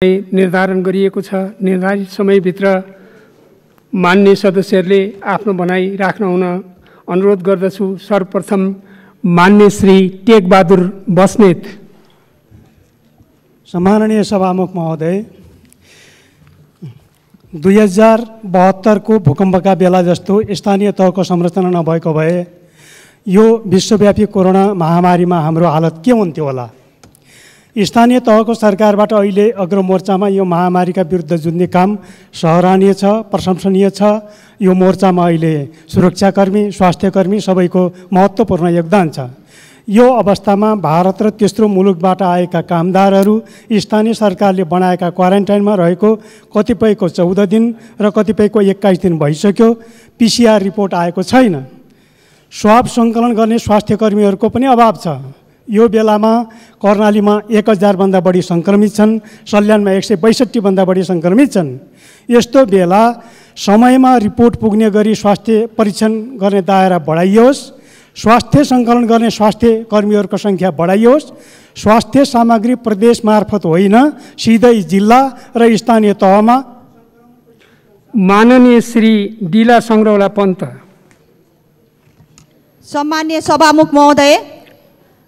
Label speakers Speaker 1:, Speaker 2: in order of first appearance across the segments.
Speaker 1: निर्धारण गरिएको छ। निर्धारित समयभित्र मान्य सदस्यहरूले आफ्नो भनाइ राख्न हुन अनुरोध गर्दछु। सर्वप्रथम मान्य श्री टेकबहादुर बस्नेत।
Speaker 2: सम्माननीय सभामुख महोदय, 2072 को भूकम्पका बेला जस्तो स्थानीय तहको संरचना नभएको भए यो विश्वव्यापी कोरोना महामारीमा हाम्रो हालत के हुन्थ्यो होला। स्थानीय तहको सरकारबाट अहिले अग्रमोर्चामा यो महामारीका विरुद्ध जुझ्ने काम सराहनीय छ, प्रशंसनीय छ। यो मोर्चामा अहिले सुरक्षाकर्मी, स्वास्थ्यकर्मी सबैको महत्त्वपूर्ण योगदान छ। यो अवस्थामा भारत र तेस्रो मुलुकबाट आएका कामदारहरू स्थानीय सरकारले बनाएका क्वारेन्टाइनमा रहेको कतिपयको 14 दिन र कतिपयको 21 दिन भइसक्यो। PCR रिपोर्ट आएको छैन। स्वाब सङ्कलन गर्ने स्वास्थ्यकर्मीहरूको पनि अभाव छ। यो बेलामा कर्णालीमा 1000 भन्दा बढी सङ्क्रमित छन्, सल्यानमा 162 भन्दा बढी सङ्क्रमित छन्। यस्तो बेला समयमा रिपोर्ट पुग्ने गरी स्वास्थ्य परीक्षण गर्ने दायरा बढाइयोस्, स्वास्थ्य सङ्कलन गर्ने स्वास्थ्य कर्मीहरूको सङ्ख्या बढाइयोस्। स्वास्थ्य सामग्री प्रदेश मार्फत होइन, सिधै जिल्ला र स्थानीय तहमा।
Speaker 1: माननीय श्री डिला सङ्ग्रौला पन्त।
Speaker 3: सम्मान्य सभामुख महोदय,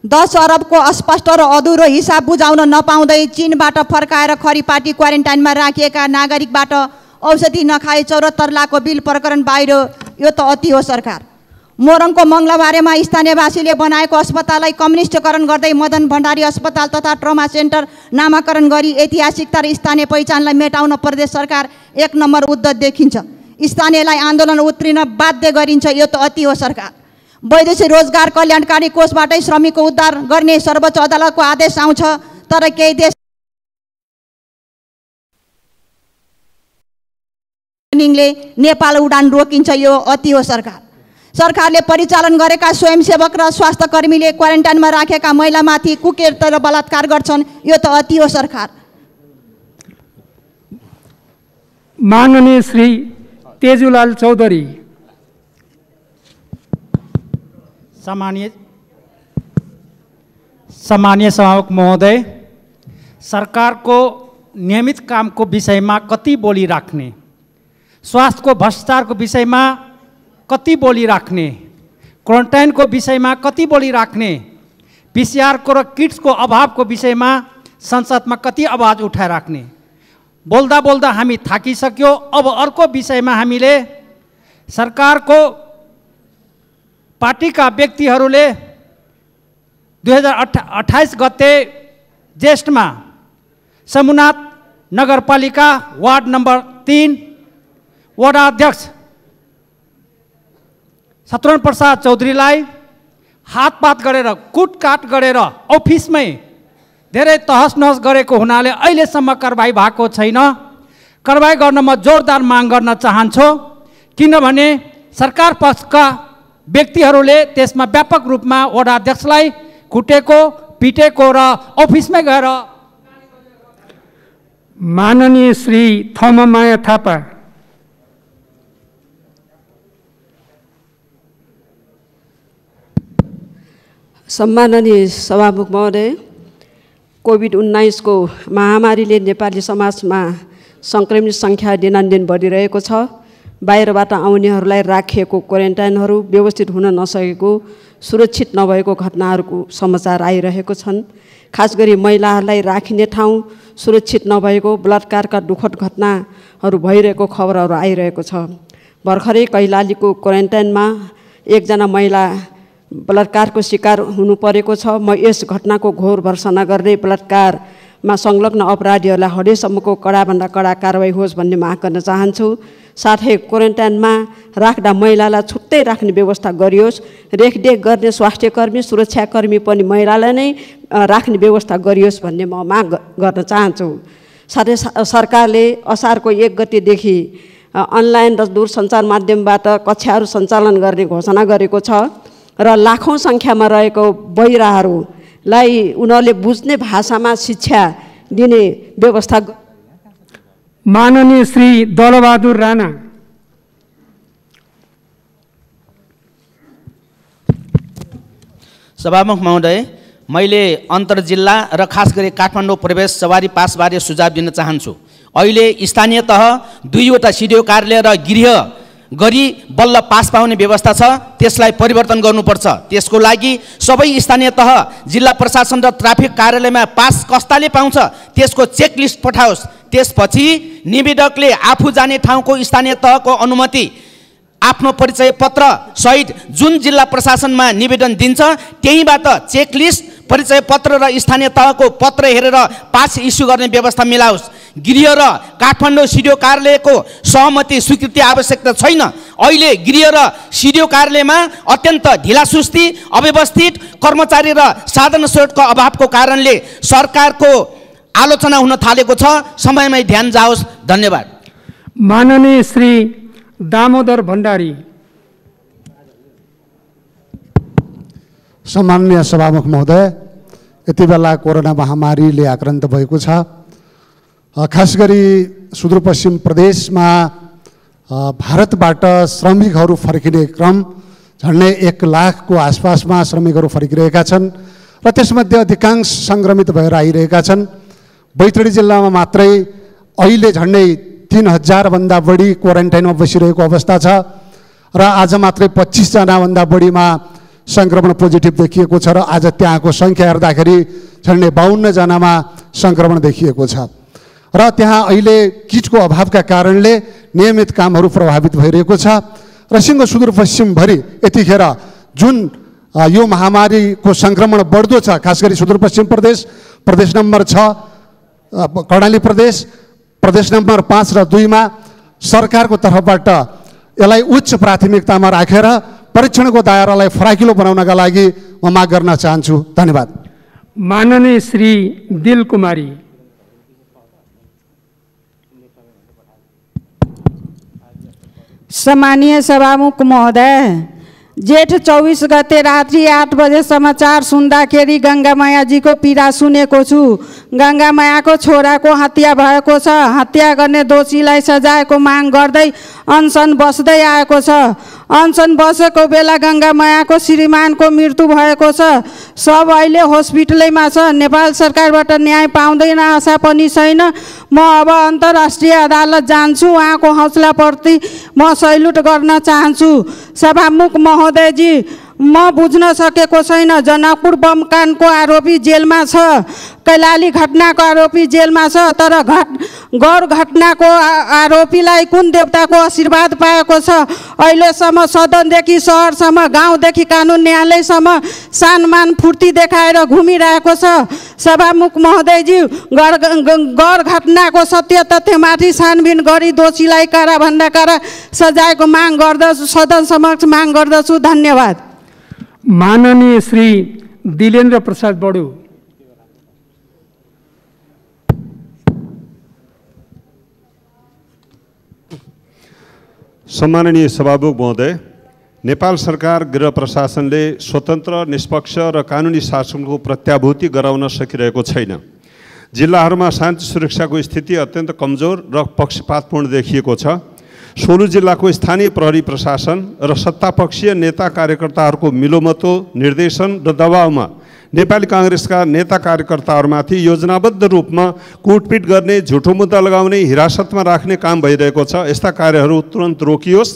Speaker 3: 10 अरबको अस्पष्ट र अधुरो हिसाब बुझाउन नपाउँदै चीनबाट फर्काएर खरिपाटी क्वारेन्टाइनमा राखिएका नागरिकबाट औषधि नखाई 74 लाखको बिल प्रकरण बाहिर। यो त अति हो सरकार। मोरङको मङ्गलबारेमा स्थानीयवासीले बनाएको अस्पताललाई कम्युनिस्टकरण गर्दै मदन भण्डारी अस्पताल तथा ट्रमा सेन्टर नामाकरण गरी ऐतिहासिकता र स्थानीय पहिचानलाई मेटाउन प्रदेश सरकार 1 नम्बर उद्धत देखिन्छ। स्थानीयलाई आन्दोलन उत्रिन बाध्य गरिन्छ। यो त अति हो सरकार। वैदेशिक रोजगार कल्याणकारी कोषबाटै श्रमिकको उद्धार गर्ने सर्वोच्च अदालतको आदेश आउँछ, तर केही देशले नेपाल उडान रोकिन्छ। यो अति हो सरकार। सरकारले परिचालन गरेका स्वयंसेवक र स्वास्थ्यकर्मीले क्वारेन्टाइनमा राखेका महिलामाथि कुकृत्य र बलात्कार गर्छन्। यो त अति हो सरकार।
Speaker 1: माननीय श्री तेजुलाल चौधरी।
Speaker 4: सम्मानीय सभामुख महोदय, सरकारको नियमित कामको विषयमा कति बोलिराख्ने, स्वास्थ्यको भ्रष्टाचारको विषयमा कति बोलिराख्ने, क्वारेन्टाइनको विषयमा कति बोलिराख्ने, PCR को र किट्सको अभावको विषयमा संसदमा कति आवाज उठाइराख्ने। बोल्दा बोल्दा हामी थाकिसक्यो। अब अर्को विषयमा हामीले सरकारको पार्टीका व्यक्तिहरूले 2028 गते ज्येष्ठमा समुनाथ नगरपालिका वार्ड नम्बर 3 वडा अध्यक्ष शत्रुघ्न प्रसाद चौधरीलाई हातपात गरेर कुटकाट गरेर अफिसमै धेरै तहस नहस गरेको हुनाले अहिलेसम्म कारबाही भएको छैन। कारबाही गर्न म जोरदार माग गर्न चाहन्छु, किनभने सरकार पक्षका व्यक्तिहरूले त्यसमा व्यापक रूपमा वडा अध्यक्षलाई कुटेको, पिटेको र अफिसमै गएर।
Speaker 1: माननीय श्री थममाया थापा।
Speaker 5: सम्माननीय सभामुख महोदय, कोभिड-19 को महामारीले नेपाली समाजमा सङ्क्रमित सङ्ख्या दिनानुदिन बढिरहेको छ। बाहिरबाट आउनेहरूलाई राखिएको क्वारेन्टाइनहरू व्यवस्थित हुन नसकेको, सुरक्षित नभएको घटनाहरूको समाचार आइरहेको छन्। खास गरी महिलाहरूलाई राखिने ठाउँ सुरक्षित नभएको, बलात्कारका दुःखद घटनाहरू भइरहेको खबरहरू आइरहेको छ। भर्खरै कैलालीको क्वारेन्टाइनमा एकजना महिला बलात्कारको शिकार हुनु परेको छ। म यस घटनाको घोर भर्त्सना गर्दै बलात्कारमा संलग्न अपराधीहरूलाई हदेसम्मको कडाभन्दा कडा कारवाही होस् भन्ने माग गर्न चाहन्छु। साथै क्वारेन्टाइनमा राख्दा महिलालाई छुट्टै राख्ने व्यवस्था गरियोस्। रेखदेख गर्ने स्वास्थ्यकर्मी, सुरक्षाकर्मी पनि महिलालाई नै राख्ने व्यवस्था गरियोस् भन्ने म माग गर्न चाहन्छु। साथै सरकारले असारको 1 गतेदेखि अनलाइन र दूरसञ्चार माध्यमबाट कक्षाहरू सञ्चालन गर्ने घोषणा गरेको छ र लाखौँ सङ्ख्यामा रहेको बहिराहरूलाई उनीहरूले बुझ्ने भाषामा शिक्षा दिने व्यवस्था।
Speaker 1: माननीय श्री दलबहादुर राणा।
Speaker 6: सभामुख महोदय, मैले अन्तर्जिल्ला र खास गरी काठमाडौँ प्रवेश सवारी पासबारे सुझाव दिन चाहन्छु। अहिले स्थानीय तह 2वटा सिडिओ कार्यालय र गृह गरी बल्ल पास पाउने व्यवस्था छ, त्यसलाई परिवर्तन गर्नुपर्छ। त्यसको लागि सबै स्थानीय तह, जिल्ला प्रशासन र ट्राफिक कार्यालयमा पास कस्ताले पाउँछ त्यसको चेकलिस्ट पठाओस्। त्यसपछि निवेदकले आफू जाने ठाउँको स्थानीय तहको अनुमति, आफ्नो परिचय पत्र सहित जुन जिल्ला प्रशासनमा निवेदन दिन्छ त्यहीबाट चेकलिस्ट, परिचय पत्र र स्थानीय तहको पत्र हेरेर पास इस्यु गर्ने व्यवस्था मिलाओस्। गृह र काठमाडौँ सिडिओ कार्यालयको सहमति स्वीकृति आवश्यकता छैन। अहिले गृह र सिडिओ कार्यालयमा अत्यन्त ढिलासुस्ती, अव्यवस्थित कर्मचारी र साधन स्रोतको अभावको कारणले सरकारको आलोचना हुन थालेको छ। समयमै ध्यान जाओस्। धन्यवाद।
Speaker 1: माननीय श्री दामोदर भण्डारी।
Speaker 7: सम्माननीय सभामुख महोदय, यति बेला कोरोना महामारीले आक्रान्त भएको छ। खास गरी सुदूरपश्चिम प्रदेशमा भारतबाट श्रमिकहरू फर्किने क्रम झन्डै 1 लाखको आसपासमा श्रमिकहरू फर्किरहेका छन् र त्यसमध्ये अधिकांश सङ्क्रमित भएर आइरहेका छन्। बैतडी जिल्लामा मात्रै अहिले झन्डै 3000 भन्दा बढी क्वारेन्टाइनमा बसिरहेको अवस्था छ र आज मात्रै 25 जनाभन्दा बढीमा सङ्क्रमण पोजिटिभ देखिएको छ र आज त्यहाँको सङ्ख्या हेर्दाखेरि झन्डै 52 जनामा सङ्क्रमण देखिएको छ र त्यहाँ अहिले किटको अभावका कारणले नियमित कामहरू प्रभावित भइरहेको छ र सिङ्गो सुदूरपश्चिमभरि यतिखेर जुन यो महामारीको सङ्क्रमण बढ्दो छ, खास गरी सुदूरपश्चिम प्रदेश, प्रदेश नम्बर 6 कर्णाली प्रदेश, प्रदेश नम्बर 5 र 2 मा सरकारको तर्फबाट यसलाई उच्च प्राथमिकतामा राखेर परीक्षणको दायरालाई फराकिलो बनाउनका लागि म माग गर्न चाहन्छु। धन्यवाद।
Speaker 1: माननीय श्री दिल कुमारी।
Speaker 8: सम्मानीय सभामुख महोदय, जेठ 24 गते रात्रि 8 बजे समाचार सुन्दाखेरि गङ्गामायाजीको पीडा सुनेको छु। गङ्गामायाको छोराको हत्या भएको छ। हत्या गर्ने दोषीलाई सजायको माग गर्दै अनसन बस्दै आएको छ। अनसन बसेको बेला गङ्गामायाको श्रीमानको मृत्यु भएको छ। सब अहिले हस्पिटलैमा छ। नेपाल सरकारबाट न्याय पाउँदैन, आशा पनि छैन। म अब अन्तर्राष्ट्रिय अदालत जान्छु। उहाँको हौसलाप्रति म सैल्युट गर्न चाहन्छु। सभामुख महोदयजी, म बुझ्न सकेको छैन। जनकपुर बम काण्डको आरोपी जेलमा छ, कैलाली घटनाको आरोपी जेलमा छ, तर गौर घटनाको आरोपीलाई कुन देवताको आशीर्वाद पाएको छ? अहिलेसम्म सदनदेखि सहरसम्म, गाउँदेखि कानुन न्यायालयसम्म सानमान फुर्ती देखाएर घुमिरहेको छ। सभामुख महोदयजी, गौर घटनाको सत्य तथ्यमाथि छानबिन गरी दोषीलाई कराभन्दा करा सजायको माग गर्दछु, सदन समक्ष माग गर्दछु। धन्यवाद।
Speaker 1: माननीय श्री दिलेन्द्र प्रसाद बडु।
Speaker 9: सम्माननीय सभामुख महोदय, नेपाल सरकार गृह प्रशासनले स्वतन्त्र, निष्पक्ष र कानुनी शासनको प्रत्याभूति गराउन सकिरहेको छैन। जिल्लाहरूमा शान्ति सुरक्षाको स्थिति अत्यन्त कमजोर र पक्षपातपूर्ण देखिएको छ। 16 जिल्लाको स्थानीय प्रहरी प्रशासन र सत्तापक्षीय नेता कार्यकर्ताहरूको मिलोमतो, निर्देशन र दबावमा नेपाली काङ्ग्रेसका नेता कार्यकर्ताहरूमाथि योजनाबद्ध रूपमा कुटपिट गर्ने, झुटो मुद्दा लगाउने, हिरासतमा राख्ने काम भइरहेको छ। यस्ता कार्यहरू तुरन्त रोकियोस्।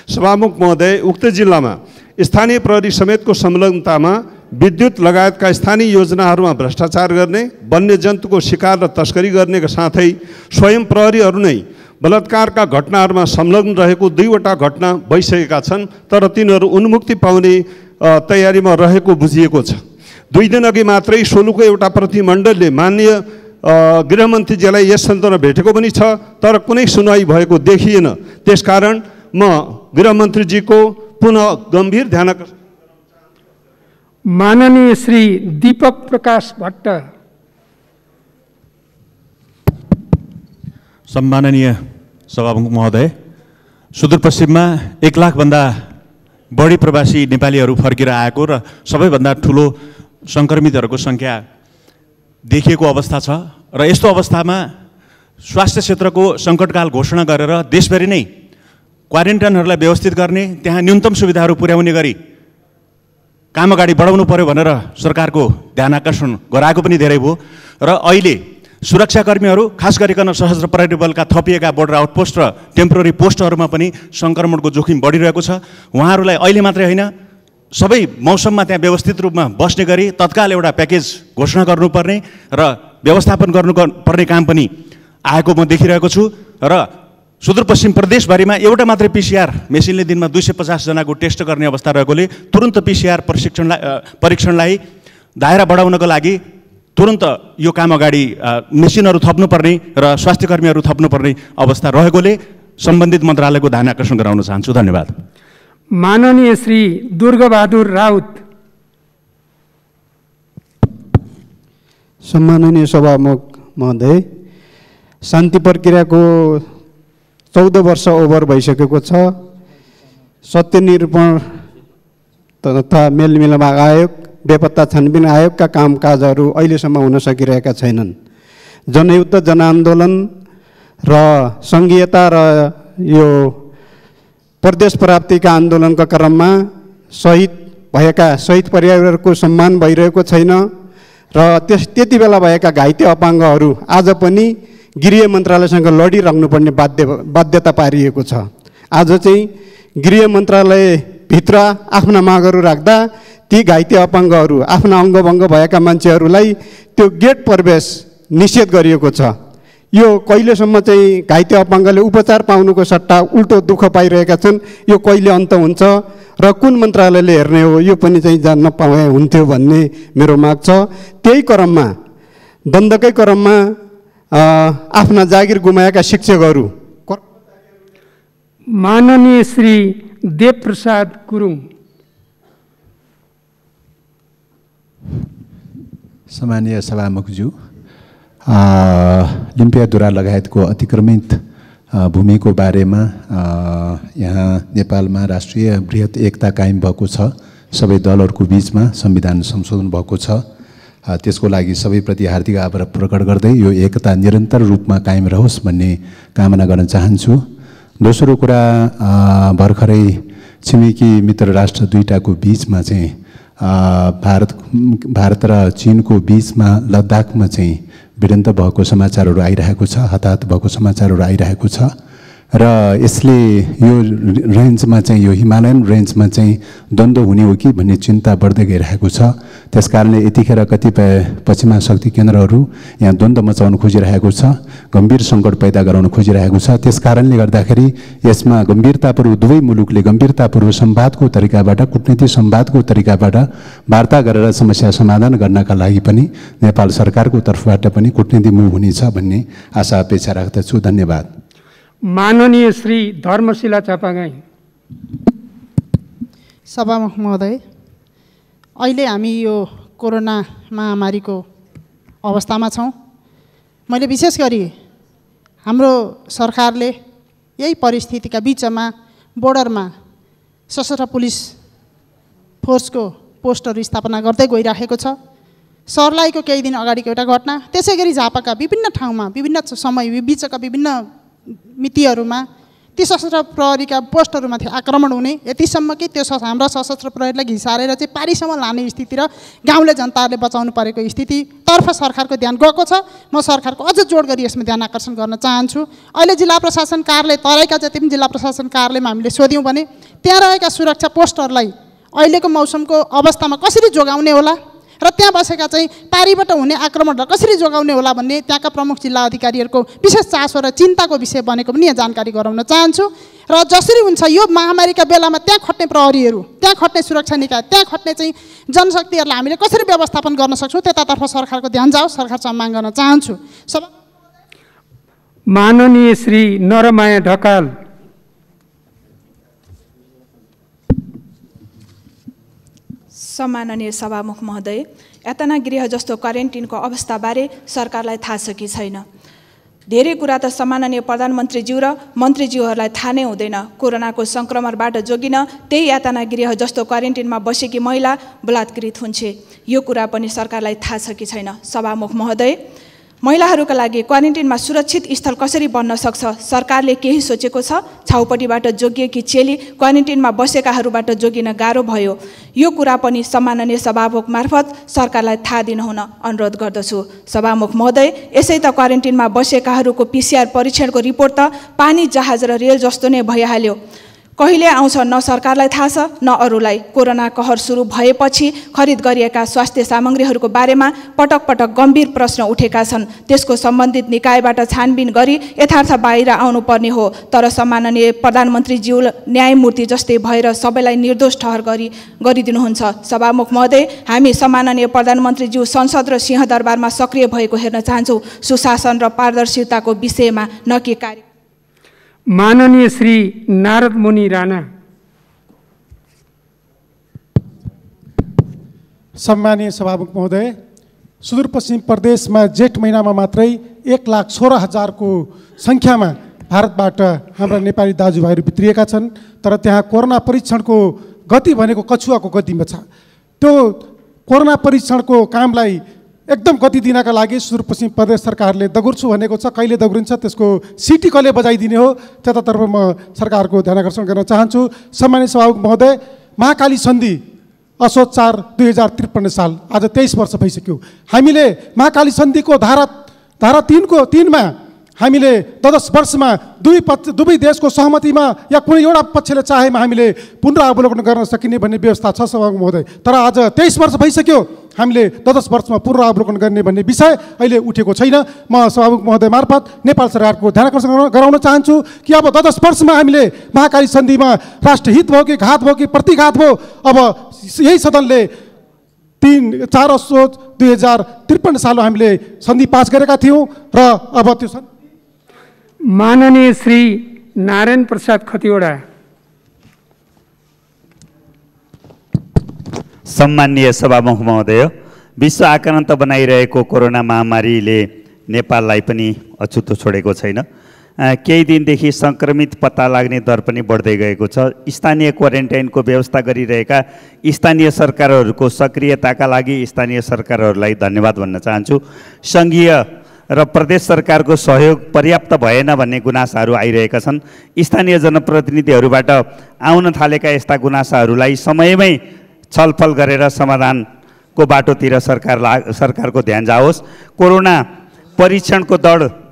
Speaker 9: सभामुख महोदय, उक्त जिल्लामा स्थानीय प्रहरी समेतको संलग्नतामा विद्युत लगायतका स्थानीय योजनाहरूमा भ्रष्टाचार गर्ने, वन्यजन्तुको शिकार र तस्करी गर्नेका साथै स्वयं प्रहरीहरू नै बलात्कारका घटनाहरूमा संलग्न रहेको 2वटा घटना भइसकेका छन्, तर तिनीहरू उन्मुक्ति पाउने तयारीमा रहेको बुझिएको छ। 2 दिन अघि मात्रै सोलुको एउटा प्रतिमण्डलले माननीय गृहमन्त्रीजीलाई यस सन्दर्भमा भेटेको पनि छ, तर कुनै सुनवाई भएको देखिएन। त्यसकारण म गृहमन्त्रीजीको पुनः गम्भीर ध्यान।
Speaker 1: माननीय श्री दीपक प्रकाश भट्ट।
Speaker 10: सम्माननीय सभामुख महोदय, सुदूरपश्चिममा 1 लाखभन्दा बढी प्रवासी नेपालीहरू फर्केर आएको र सबैभन्दा ठुलो सङ्क्रमितहरूको सङ्ख्या देखिएको अवस्था छ र यस्तो अवस्थामा स्वास्थ्य क्षेत्रको सङ्कटकाल घोषणा गरेर देशभरि नै क्वारेन्टाइनहरूलाई व्यवस्थित गर्ने, त्यहाँ न्यूनतम सुविधाहरू पुर्याउने गरी काम अगाडि बढाउनु पर्यो भनेर सरकारको ध्यान आकर्षण गराएको पनि धेरै भयो र अहिले सुरक्षाकर्मीहरू खास गरिकन सशस्त्र प्रहरी बलका थपिएका बोर्डर आउटपोस्ट र टेम्पोररी पोस्टहरूमा पनि सङ्क्रमणको जोखिम बढिरहेको छ। उहाँहरूलाई अहिले मात्रै होइन सबै मौसममा त्यहाँ व्यवस्थित रूपमा बस्ने गरी तत्काल एउटा प्याकेज घोषणा गर्नुपर्ने र व्यवस्थापन गर्नुपर्ने काम पनि आएको म देखिरहेको छु र सुदूरपश्चिम प्रदेशभरिमा एउटा मात्रै PCR मेसिनले दिनमा 250 जनाको टेस्ट गर्ने अवस्था रहेकोले तुरुन्त PCR परीक्षणलाई दायरा बढाउनको लागि तुरुन्त यो काम अगाडि मेसिनहरू थप्नुपर्ने र स्वास्थ्यकर्मीहरू थप्नुपर्ने अवस्था रहेकोले सम्बन्धित मन्त्रालयको ध्यान आकर्षण गराउन चाहन्छु। धन्यवाद।
Speaker 1: माननीय श्री दुर्गाबहादुर राउत।
Speaker 11: सम्माननीय सभामुख महोदय, शान्ति प्रक्रियाको 14 वर्ष ओभर भइसकेको छ। सत्य निरूपण तथा मेलमिलाप आयोग, बेपत्ता छानबिन आयोगका कामकाजहरू अहिलेसम्म हुन सकिरहेका छैनन्। जनयुद्ध, जनआन्दोलन र सङ्घीयता र यो प्रदेश प्राप्तिका आन्दोलनका क्रममा शहीद भएका शहीद परिवारको सम्मान भइरहेको छैन र त्यति बेला भएका घाइते अपाङ्गहरू आज पनि गृह मन्त्रालयसँग लडिराख्नुपर्ने बाध्यता पारिएको छ। आज चाहिँ गृह मन्त्रालयभित्र आफ्ना मागहरू राख्दा ती घाइते अपाङ्गहरू, आफ्ना अङ्गभङ्ग भएका मान्छेहरूलाई त्यो गेट प्रवेश निषेध गरिएको छ। यो कहिलेसम्म चाहिँ घाइते अपाङ्गले उपचार पाउनुको सट्टा उल्टो दुःख पाइरहेका छन्, यो कहिले अन्त हुन्छ र कुन मन्त्रालयले हेर्ने हो, यो पनि चाहिँ जान्न पाए हुन्थ्यो भन्ने मेरो माग छ। त्यही क्रममा द्वन्द्वकै क्रममा आफ्ना जागिर गुमाएका शिक्षकहरू।
Speaker 1: माननीय श्री देवप्रसाद गुरुङ।
Speaker 12: सम्मानीय सभामुखज्यू, लिम्पियाधुरा लगायतको अतिक्रमित भूमिको बारेमा यहाँ नेपालमा राष्ट्रिय बृहत एकता कायम भएको छ। सबै दलहरूको बिचमा संविधान संशोधन भएको छ। त्यसको लागि सबैप्रति हार्दिक आभार प्रकट गर्दै यो एकता निरन्तर रूपमा कायम रहोस् भन्ने कामना गर्न चाहन्छु। दोस्रो कुरा, भर्खरै छिमेकी मित्र राष्ट्र दुईटाको बिचमा चाहिँ भारत र चीनको बिचमा लद्दाखमा चाहिँ भिडन्त भएको समाचारहरू आइरहेको छ, हताहत भएको समाचारहरू आइरहेको छ र यसले यो रेन्जमा चाहिँ, यो हिमालयन रेन्जमा चाहिँ द्वन्द्व हुने हो कि भन्ने चिन्ता बढ्दै गइरहेको छ। त्यसकारणले यतिखेर कतिपय पश्चिमा शक्ति केन्द्रहरू यहाँ द्वन्द्व मचाउन खोजिरहेको छ, गम्भीर सङ्कट पैदा गराउन खोजिरहेको छ। त्यसकारणले गर्दाखेरि यसमा गम्भीरतापूर्वक दुवै मुलुकले गम्भीरतापूर्वक संवादको तरिकाबाट, कूटनीतिक संवादको तरिकाबाट वार्ता गरेर समस्या समाधान गर्नका लागि पनि नेपाल सरकारको तर्फबाट पनि कूटनीतिक मुभ हुनेछ भन्ने आशा अपेक्षा राख्दछु। धन्यवाद।
Speaker 1: माननीय श्री धर्मशिला चापागाई।
Speaker 13: सभामुख महोदय, अहिले हामी यो कोरोना महामारीको अवस्थामा छौँ। मैले विशेष गरी हाम्रो सरकारले यही परिस्थितिका बिचमा बोर्डरमा सशस्त्र पुलिस फोर्सको पोस्टहरू स्थापना गर्दै गइरहेको छ। सर्लाहीको केही दिन अगाडिको एउटा घटना, त्यसै गरी झापाका विभिन्न ठाउँमा विभिन्न समय बिचका विभिन्न मितिहरूमा ती सशस्त्र प्रहरीका पोस्टहरूमाथि आक्रमण हुने, यतिसम्म कि त्यो हाम्रा सशस्त्र प्रहरीलाई घिसारेर चाहिँ पारीसम्म लाने स्थिति र गाउँले जनताहरूले बचाउनु परेको स्थितितर्फ सरकारको ध्यान गएको छ। म सरकारको अझ जोड गरी यसमा ध्यान आकर्षण गर्न चाहन्छु। अहिले जिल्ला प्रशासन कार्यालय, तराईका जति पनि जिल्ला प्रशासन कार्यालयमा हामीले सोध्यौँ भने त्यहाँ रहेका सुरक्षा पोस्टहरूलाई अहिलेको मौसमको अवस्थामा कसरी जोगाउने होला र त्यहाँ बसेका चाहिँ पारीबाट हुने आक्रमणलाई कसरी जोगाउने होला भन्ने त्यहाँका प्रमुख जिल्ला अधिकारीहरूको विशेष चासो र चिन्ताको विषय बनेको पनि यहाँ जानकारी गराउन चाहन्छु। र जसरी हुन्छ यो महामारीका बेलामा त्यहाँ खट्ने प्रहरीहरू, त्यहाँ खट्ने सुरक्षा निकाय, त्यहाँ खट्ने चाहिँ जनशक्तिहरूलाई हामीले कसरी व्यवस्थापन गर्न सक्छौँ त्यतातर्फ सरकारको ध्यान जाओस्, सरकारसँग माग गर्न चाहन्छु।
Speaker 1: माननीय श्री नरमाया ढकाल।
Speaker 14: सम्माननीय सभामुख महोदय, यातना गृह जस्तो क्वारेन्टिनको अवस्थाबारे सरकारलाई थाहा छ कि छैन? धेरै कुरा त सम्माननीय प्रधानमन्त्रीज्यू र मन्त्रीज्यूहरूलाई थाहा नै हुँदैन। कोरोनाको सङ्क्रमणबाट जोगिन त्यही यातना गृह जस्तो क्वारेन्टिनमा बसेकी महिला बलात्कृत हुन्छे, यो कुरा पनि सरकारलाई थाहा छ कि छैन? सभामुख महोदय, महिलाहरूका लागि क्वारेन्टिनमा सुरक्षित स्थल कसरी बन्न सक्छ? सरकारले केही सोचेको छ? छाउपट्टिबाट जोगिएकी चेली क्वारेन्टिनमा बसेकाहरूबाट जोगिन गाह्रो भयो। यो कुरा पनि सम्माननीय सभामुख मार्फत सरकारलाई थाहा दिनुहुन अनुरोध गर्दछु। सभामुख महोदय, यसै त क्वारेन्टिनमा बसेकाहरूको PCR परीक्षणको रिपोर्ट त पानी, जहाज र रेल जस्तो नै भइहाल्यो। कहिले आउँछ न सरकारलाई थाहा छ न अरूलाई। कोरोना कहर सुरु भएपछि खरिद गरिएका स्वास्थ्य सामग्रीहरूको बारेमा पटक पटक गम्भीर प्रश्न उठेका छन्। त्यसको सम्बन्धित निकायबाट छानबिन गरी यथार्थ बाहिर आउनुपर्ने हो। तर सम्माननीय प्रधानमन्त्रीज्यू न्यायमूर्ति जस्तै भएर सबैलाई निर्दोष ठहर गरिदिनुहुन्छ। सभामुख महोदय, हामी सम्माननीय प्रधानमन्त्रीज्यू संसद र सिंहदरबारमा सक्रिय भएको हेर्न चाहन्छौँ, सुशासन र पारदर्शिताको विषयमा, न कि कार्य।
Speaker 1: माननीय श्री नारद मुनि राणा।
Speaker 15: सम्मानीय सभामुख महोदय, सुदूरपश्चिम प्रदेशमा जेठ महिनामा मात्रै 1,16,000 को सङ्ख्यामा भारतबाट हाम्रा नेपाली दाजुभाइहरू भित्रिएका छन्। तर त्यहाँ कोरोना परीक्षणको गति भनेको कछुवाको गतिमा छ। त्यो कोरोना परीक्षणको कामलाई एकदम गति दिनका लागि सुदूरपश्चिम प्रदेश सरकारले दगुर्छु भनेको छ। कहिले दगुरिन्छ त्यसको सिटी कसले बजाइदिने हो, त्यतातर्फ म सरकारको ध्यान आकर्षण गर्न चाहन्छु। सम्मानीय सभामुख महोदय, महाकाली सन्धि असोज 4 2053 साल, आज 23 वर्ष भइसक्यो। हामीले महाकाली सन्धिको धारा 3 मा हामीले 10 वर्षमा दुवै देशको सहमतिमा या कुनै एउटा पक्षले चाहेमा हामीले पुनरावलोकन गर्न सकिने भन्ने व्यवस्था छ सभामुख महोदय। तर आज 23 वर्ष भइसक्यो, हामीले 10 वर्षमा पुनरावलोकन गर्ने भन्ने विषय अहिले उठेको छैन। म सभामुख महोदय मार्फत नेपाल सरकारको ध्यान आकर्षण गराउन चाहन्छु कि अब 10 वर्षमा हामीले महाकाली सन्धिमा राष्ट्रहित भयो कि घात भयो कि प्रतिघात भयो, अब यही सदनले 4 असोज 2053 सालमा हामीले सन्धि पास गरेका थियौँ र अब त्यो
Speaker 1: माननीय श्री नारायण प्रसाद खतिवडा।
Speaker 16: सम्माननीय सभामुख महोदय, विश्व आक्रान्त बनाइरहेको कोरोना महामारीले नेपाललाई पनि अछुतो छोडेको छैन। केही दिनदेखि सङ्क्रमित पत्ता लाग्ने दर पनि बढ्दै गएको छ। स्थानीय क्वारेन्टाइनको व्यवस्था गरिरहेका स्थानीय सरकारहरूको सक्रियताका लागि स्थानीय सरकारहरूलाई धन्यवाद भन्न चाहन्छु। सङ्घीय र प्रदेश सरकारको सहयोग पर्याप्त भएन भन्ने गुनासाहरू आइरहेका छन्। स्थानीय जनप्रतिनिधिहरूबाट आउन थालेका यस्ता गुनासाहरूलाई समयमै छलफल गरेर समाधानको बाटोतिर सरकारको ध्यान जाओस्। कोरोना परीक्षणको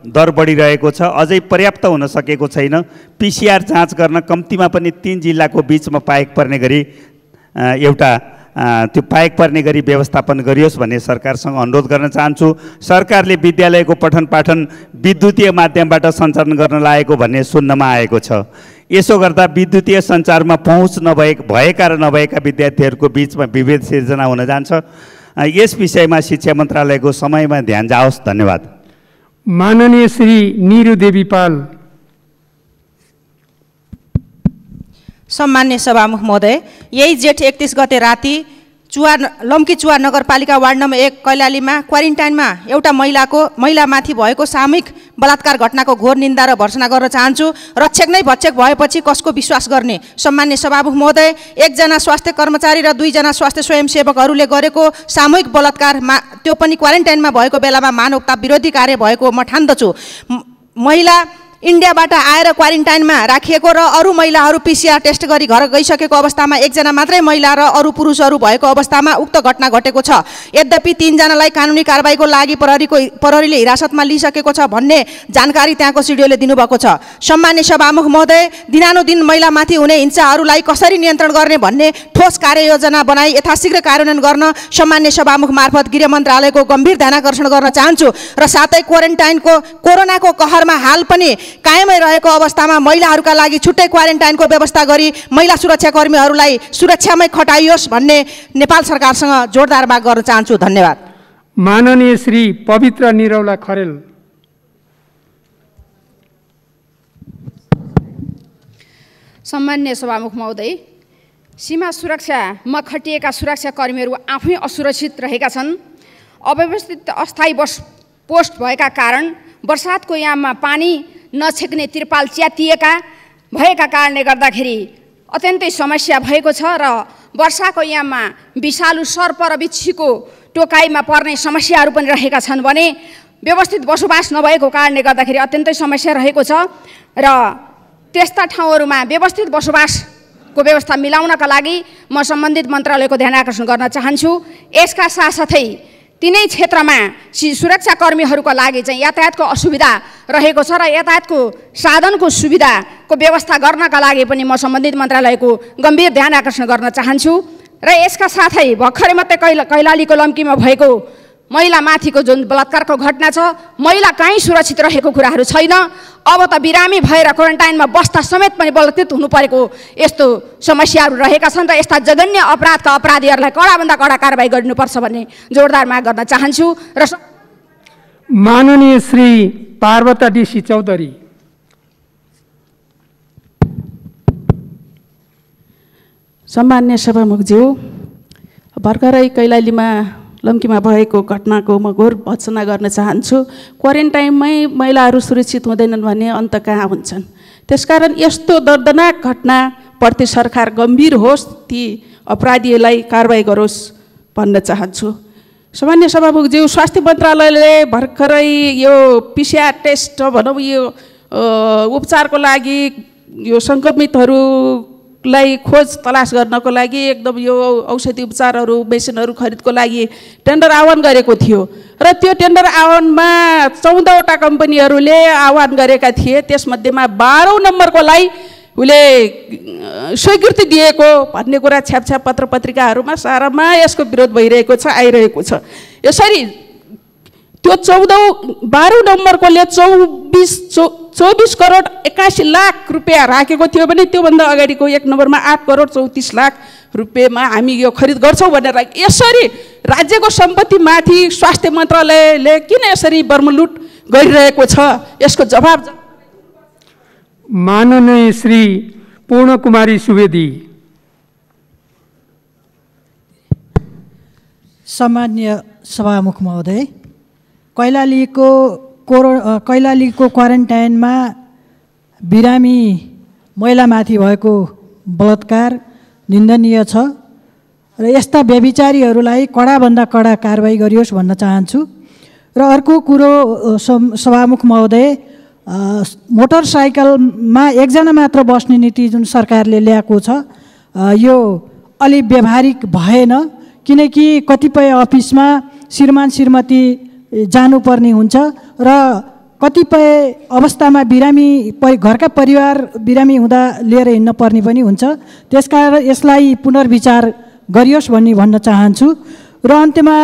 Speaker 16: दर बढिरहेको छ, अझै पर्याप्त हुन सकेको छैन। PCR जाँच गर्न कम्तीमा पनि 3 जिल्लाको बिचमा पाएक पर्ने गरी त्यो पाएक पर्ने गरी व्यवस्थापन गरियोस् भन्ने सरकारसँग अनुरोध गर्न चाहन्छु। सरकारले विद्यालयको पठन पाठन विद्युतीय माध्यमबाट सञ्चालन गर्न लागेको भन्ने सुन्नमा आएको छ। यसो गर्दा विद्युतीय सञ्चारमा पहुँच भएका र नभएका विद्यार्थीहरूको बिचमा विभेद सिर्जना हुन जान्छ। यस विषयमा शिक्षा मन्त्रालयको समयमा ध्यान जाओस्। धन्यवाद।
Speaker 1: माननीय श्री निरु देवी पाल।
Speaker 3: सम्मान्य सभामुख महोदय, यही जेठ 31 गते राति लम्की चुवा नगरपालिका वार्ड नम्बर 1 कैलालीमा क्वारेन्टाइनमा एउटा महिलामाथि भएको सामूहिक बलात्कार घटनाको घोर निन्दा र भर्त्सना गर्न चाहन्छु। रक्षक नै भक्षक भएपछि कसको विश्वास गर्ने? सम्मान्य सभामुख महोदय, 1 जना स्वास्थ्य कर्मचारी र 2 जना स्वास्थ्य स्वयंसेवकहरूले गरेको सामूहिक बलात्कारमा, त्यो पनि क्वारेन्टाइनमा भएको बेलामा मानवता विरोधी कार्य भएको म ठान्दछु। महिला इन्डियाबाट आएर क्वारेन्टाइनमा राखिएको र अरू महिलाहरू PCR टेस्ट गरी घर गइसकेको अवस्थामा 1 जना मात्रै महिला र अरू पुरुषहरू भएको अवस्थामा उक्त घटना घटेको छ। यद्यपि 3 जनालाई कानुनी कारबाहीको लागि प्रहरीले हिरासतमा लिइसकेको छ भन्ने जानकारी त्यहाँको सिडिओले दिनुभएको छ। सम्मान्य सभामुख महोदय, दिनानुदिन महिलामाथि हुने हिंसाहरूलाई कसरी नियन्त्रण गर्ने भन्ने ठोस कार्ययोजना बनाई यथाशीघ्र कार्यान्वयन गर्न सम्मान्य सभामुख मार्फत गृह मन्त्रालयको गम्भीर ध्यान आकर्षण गर्न चाहन्छु। र साथै कोरोनाको कहरमा हाल पनि कायमै रहेको अवस्थामा महिलाहरूका लागि छुट्टै क्वारेन्टाइनको व्यवस्था गरी महिला सुरक्षाकर्मीहरूलाई सुरक्षामै खटाइयोस् भन्ने नेपाल सरकारसँग जोरदार माग गर्न चाहन्छु। धन्यवाद।
Speaker 1: माननीय श्री पवित्र निरौला खरेल।
Speaker 17: सम्मान्य सभामुख महोदय, सीमा सुरक्षामा खटिएका सुरक्षाकर्मीहरू आफै असुरक्षित रहेका छन्। अव्यवस्थित अस्थायी पोस्ट भएका कारण बर्सातको याममा पानी नछेक्ने तिरपाल च्यातिएका भएका कारणले गर्दाखेरि अत्यन्तै समस्या भएको छ र वर्षाको याममा विषालु सर्प र बिच्छीको टोकाइमा पर्ने समस्याहरू पनि रहेका छन् भने व्यवस्थित बसोबास नभएको कारणले गर्दाखेरि अत्यन्तै समस्या रहेको छ र त्यस्ता ठाउँहरूमा व्यवस्थित बसोबासको व्यवस्था मिलाउनका लागि म सम्बन्धित मन्त्रालयको ध्यान आकर्षण गर्न चाहन्छु। यसका साथसाथै तिनै क्षेत्रमा सुरक्षाकर्मीहरूको लागि चाहिँ यातायातको असुविधा रहेको छ र यातायातको साधनको सुविधाको व्यवस्था गर्नका लागि पनि म सम्बन्धित मन्त्रालयको गम्भीर ध्यान आकर्षण गर्न चाहन्छु। र यसका साथै भर्खरै मात्रै कैलालीको लम्कीमा भएको महिलामाथिको जुन बलात्कारको घटना छ, महिला कहीँ सुरक्षित रहेको कुराहरू छैन। अब त बिरामी भएर क्वारेन्टाइनमा बस्दा समेत पनि बलत्कृत हुनु परेको यस्तो समस्याहरू रहेका छन् र यस्ता जघन्य अपराधका अपराधीहरूलाई कडाभन्दा कडा कारबाही गरिनुपर्छ भन्ने जोरदार माग गर्न चाहन्छु। र
Speaker 1: माननीय श्री पार्वता डीसी चौधरी।
Speaker 18: सम्मान्य सभामुखज्यू, भर्खरै कैलालीमा लम्कीमा भएको घटनाको म घोर भर्त्सना गर्न चाहन्छु। क्वारेन्टाइनमै महिलाहरू सुरक्षित हुँदैनन् भने अन्त कहाँ हुन्छन्। त्यसकारण यस्तो दर्दनाक घटनाप्रति सरकार गम्भीर होस्, ती अपराधीलाई कारबाही गरोस् भन्न चाहन्छु। सामान्य सभामुखज्यू, स्वास्थ्य मन्त्रालयले भर्खरै यो पिसिआर टेस्ट भनौँ यो उपचारको लागि यो सङ्क्रमितहरूलाई खोज तलास गर्नको लागि एकदम यो औषधि उपचारहरू मेसिनहरू खरिदको लागि टेन्डर आह्वान गरेको थियो र त्यो टेन्डर आह्वानमा 14वटा कम्पनीहरूले आह्वान गरेका थिए। त्यसमध्येमा 12औं नम्बरकोलाई उसले स्वीकृति दिएको भन्ने कुरा छ्यापछ्याप पत्र पत्रिकाहरूमा सारामा यसको विरोध भइरहेको छ, आइरहेको छ। यसरी त्यो 12औं नम्बरकोले 24 करोड 81 लाख रुपियाँ राखेको थियो भने त्योभन्दा अगाडिको 1 नम्बरमा 8 करोड 34 लाख रुपियाँमा हामी यो खरिद गर्छौँ भनेर यसरी राज्यको सम्पत्तिमाथि स्वास्थ्य मन्त्रालयले किन यसरी बर्मलुट गरिरहेको छ, यसको जवाब।
Speaker 1: माननीय श्री पूर्ण कुमारी सुवेदी।
Speaker 19: सामान्य सभामुख महोदय, कैलालीको क्वारेन्टाइनमा बिरामी महिलामाथि भएको बलात्कार निन्दनीय छ र यस्ता व्यभिचारीहरूलाई कडाभन्दा कडा कारबाही गरियोस् भन्न चाहन्छु। र अर्को कुरो सभामुख महोदय, मोटरसाइकलमा एकजना मात्र बस्ने नीति जुन सरकारले ल्याएको छ यो अलि व्यावहारिक भएन, किनकि कतिपय अफिसमा श्रीमान श्रीमती जानुपर्ने हुन्छ र कतिपय अवस्थामा बिरामी घरका परिवार बिरामी हुँदा लिएर हिँड्न पर्ने पनि हुन्छ। त्यसकारण यसलाई पुनर्विचार गरियोस् भन्न चाहन्छु। र अन्त्यमा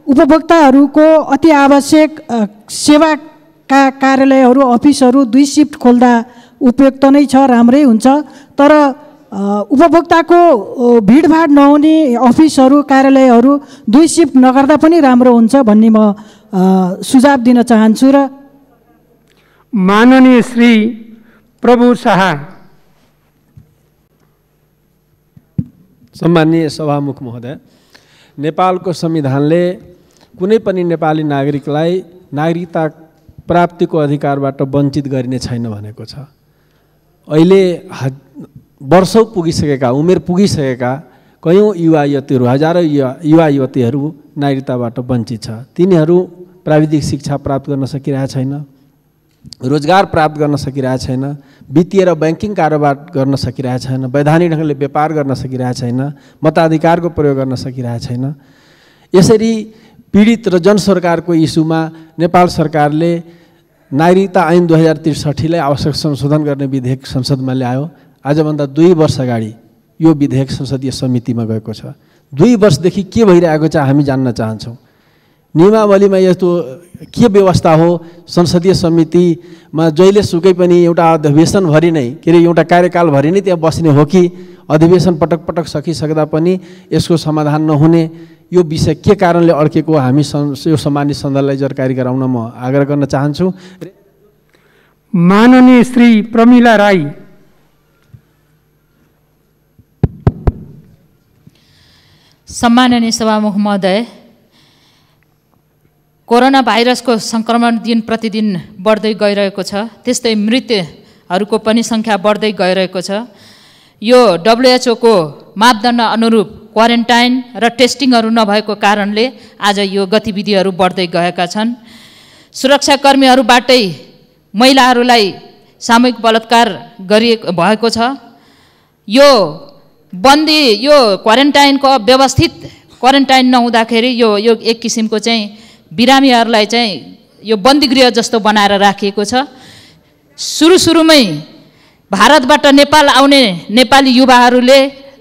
Speaker 19: उपभोक्ताहरूको अति आवश्यक सेवाका कार्यालयहरू अफिसहरू 2 शिफ्ट खोल्दा उपयुक्त नै छ, राम्रै हुन्छ। तर उपभोक्ताको भिडभाड नहुने अफिसहरू कार्यालयहरू 2 शिफ्ट नगर्दा पनि राम्रो हुन्छ भन्ने म सुझाव दिन चाहन्छु। र
Speaker 1: माननीय श्री प्रभु शाह।
Speaker 20: सम्माननीय सभामुख महोदय, नेपालको संविधानले कुनै पनि नेपाली नागरिकलाई नागरिकता प्राप्तिको अधिकारबाट वञ्चित गरिने छैन भनेको छ। अहिले वर्षौं पुगिसकेका, उमेर पुगिसकेका कयौं युवा युवतीहरू, हजारौं युवा युवतीहरू नागरिकताबाट वञ्चित छ। तिनीहरू प्राविधिक शिक्षा प्राप्त गर्न सकिरहेका छैन, रोजगार प्राप्त गर्न सकिरहेका छैन, वित्तीय र ब्याङ्किङ कारोबार गर्न सकिरहेका छैन, वैधानिक ढङ्गले व्यापार गर्न सकिरहेका छैन, मताधिकारको प्रयोग गर्न सकिरहेका छैन। यसरी पीडित र जनसरकारको इस्युमा नेपाल सरकारले नागरिकता ऐन 2063लाई आवश्यक संशोधन गर्ने विधेयक संसदमा ल्यायो। आजभन्दा 2 वर्ष अगाडि यो विधेयक संसदीय समितिमा गएको छ। 2 वर्षदेखि के भइरहेको छ हामी जान्न चाहन्छौँ। नियमावलीमा यस्तो के व्यवस्था हो? संसदीय समितिमा जहिले सुकै पनि एउटा अधिवेशनभरि नै के अरे एउटा कार्यकालभरि नै त्यहाँ बस्ने हो कि अधिवेशन पटक पटक सकिसक्दा पनि यसको समाधान नहुने, यो विषय के कारणले अड्केको हामी यो सम्मानित सदनलाई जानकारी गराउन म आग्रह गर्न चाहन्छु।
Speaker 1: माननीय श्री प्रमिला राई।
Speaker 21: सम्माननीय सभामुख महोदय, कोरोना भाइरसको सङ्क्रमण दिन प्रतिदिन बढ्दै गइरहेको छ, त्यस्तै मृत्युहरूको पनि सङ्ख्या बढ्दै गइरहेको छ। यो WHO को मापदण्ड अनुरूप क्वारेन्टाइन र टेस्टिङहरू नभएको कारणले आज यो गतिविधिहरू बढ्दै गएका छन्। सुरक्षाकर्मीहरूबाटै महिलाहरूलाई सामूहिक बलात्कार भएको छ। यो बन्दी यो क्वारेन्टाइनको व्यवस्थित क्वारेन्टाइन नहुँदाखेरि यो एक किसिमको चाहिँ बिरामीहरूलाई चाहिँ यो बन्दीगृह जस्तो बनाएर राखिएको छ। सुरुमै भारतबाट नेपाल आउने नेपाली युवाहरूले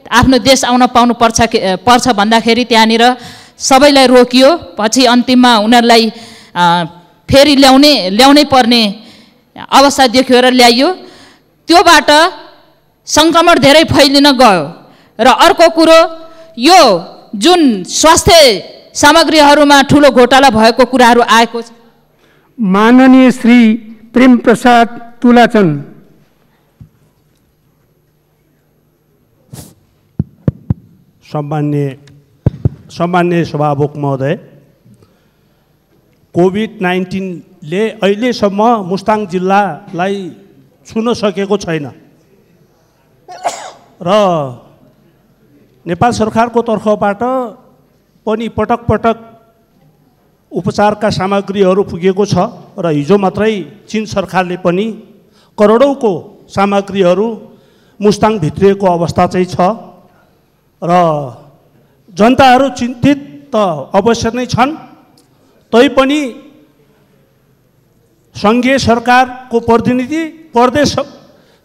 Speaker 21: आफ्नो देश आउन पाउनु पर्छ भन्दाखेरि त्यहाँनिर सबैलाई रोकियो। पछि अन्तिममा उनीहरूलाई फेरि ल्याउनै पर्ने अवस्था देखियो र ल्याइयो। त्योबाट सङ्क्रमण धेरै फैलिन गयो। र अर्को कुरो यो जुन स्वास्थ्य सामग्रीहरूमा ठुलो घोटाला भएको कुराहरू आएको छ।
Speaker 1: माननीय श्री प्रेम प्रसाद तुलाचन।
Speaker 2: सम्मान्य सभामुख महोदय, कोभिड-19ले अहिलेसम्म मुस्ताङ जिल्लालाई छुन सकेको छैन र नेपाल सरकारको तर्फबाट पनि पटक पटक उपचारका सामग्रीहरू पुगेको छ र हिजो मात्रै चीन सरकारले पनि करोडौँको सामग्रीहरू मुस्ताङ भित्रिएको अवस्था चाहिँ छ र जनताहरू चिन्तित त अवश्य नै छन्। तैपनि सङ्घीय सरकारको प्रतिनिधि, प्रदेश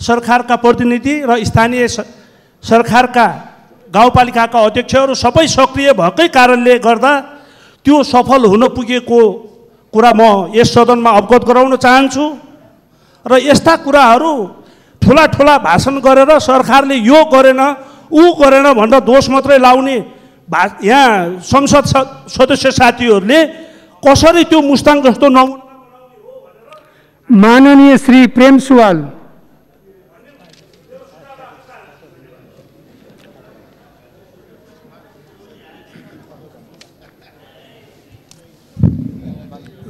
Speaker 2: सरकारका प्रतिनिधि र स्थानीय सरकारका गाउँपालिकाका अध्यक्षहरू सबै सक्रिय भएकै कारणले गर्दा त्यो सफल हुन पुगेको कुरा म यस सदनमा अवगत गराउन चाहन्छु। र यस्ता कुराहरू ठुला ठुला भाषण गरेर सरकारले यो गरेन ऊ गरेन भनेर दोष मात्रै लाउने यहाँ संसद सदस्य साथीहरूले कसरी त्यो मुस्ताङ जस्तो नमुना।
Speaker 1: माननीय श्री प्रेम सुवाल।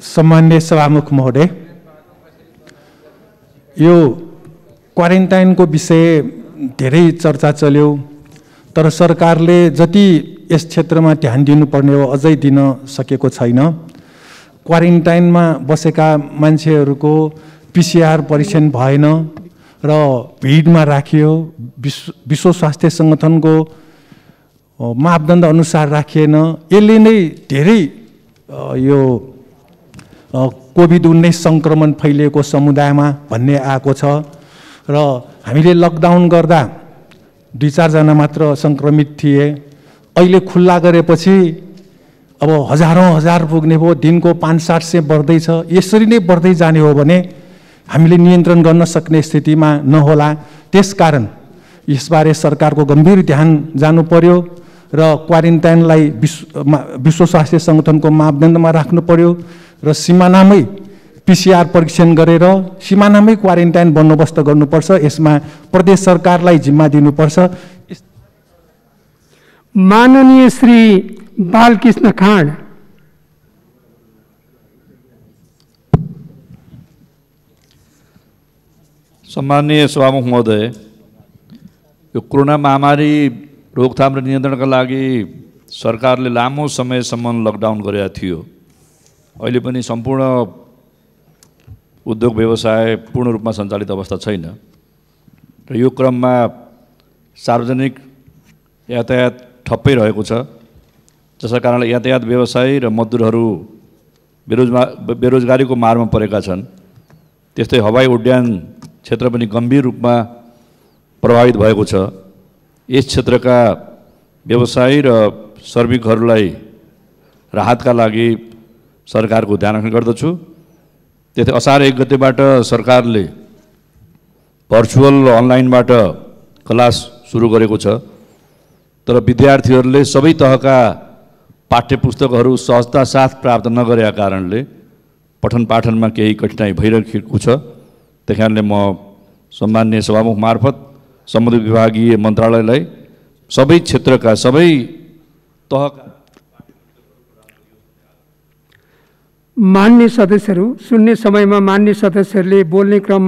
Speaker 22: सम्मान्य सभामुख महोदय, यो क्वारेन्टाइनको विषय धेरै चर्चा चल्यो, तर सरकारले जति यस क्षेत्रमा ध्यान दिनुपर्ने हो अझै दिन सकेको छैन। क्वारेन्टाइनमा बसेका मान्छेहरूको पिसिआर परीक्षण भएन र भिडमा राखियो। विश्व स्वास्थ्य सङ्गठनको मापदण्ड अनुसार राखिएन। यसले नै धेरै यो कोभिड-19 सङ्क्रमण फैलिएको समुदायमा भन्ने आएको छ र हामीले लकडाउन गर्दा 2-4 जना मात्र सङ्क्रमित थिए। अहिले खुल्ला गरेपछि अब हजार पुग्ने भयो। दिनको 500-700 बढ्दैछ। यसरी नै बढ्दै जाने हो भने हामीले नियन्त्रण गर्न सक्ने स्थितिमा नहोला। त्यसकारण यसबारे सरकारको गम्भीर ध्यान जानु पर्यो र क्वारेन्टाइनलाई विश्व स्वास्थ्य सङ्गठनको मापदण्डमा राख्नु पर्यो र सिमानामै पिसिआर परीक्षण गरेर सिमानामै क्वारेन्टाइन बन्दोबस्त गर्नुपर्छ। यसमा प्रदेश सरकारलाई जिम्मा दिनुपर्छ।
Speaker 1: माननीय श्री बालकृष्ण खाँड।
Speaker 23: सम्माननीय सभामुख महोदय, यो कोरोना महामारी रोकथाम र नियन्त्रणका लागि सरकारले लामो समयसम्म लकडाउन गरेका थियो। अहिले पनि सम्पूर्ण उद्योग व्यवसाय पूर्ण रूपमा सञ्चालित अवस्था छैन र यो क्रममा सार्वजनिक यातायात ठप्पै रहेको छ, जसका कारणले यातायात व्यवसायी र मजदुरहरू बेरोजगारीको मारमा परेका छन्। त्यस्तै हवाई उड्डयन क्षेत्र पनि गम्भीर रूपमा प्रभावित भएको छ। यस क्षेत्रका व्यवसायी र श्रमिकहरूलाई राहतका लागि सरकारको ध्यान राख्ने गर्दछु। त्यस्तै असार 1 गतेबाट सरकारले भर्चुअल अनलाइनबाट क्लास सुरु गरेको छ, तर विद्यार्थीहरूले सबै तहका पाठ्यपुस्तकहरू सहजता साथ प्राप्त नगरेका कारणले पठन पाठनमा केही कठिनाइ भइरहेको छ। त्यही कारणले म सम्माननीय सभामुख मार्फत सम्बन्धित विभागीय मन्त्रालयलाई सबै क्षेत्रका सबै तहका
Speaker 1: मान्य सदस्यहरू, सुन्ने समयमा मान्य सदस्यहरूले बोल्ने क्रम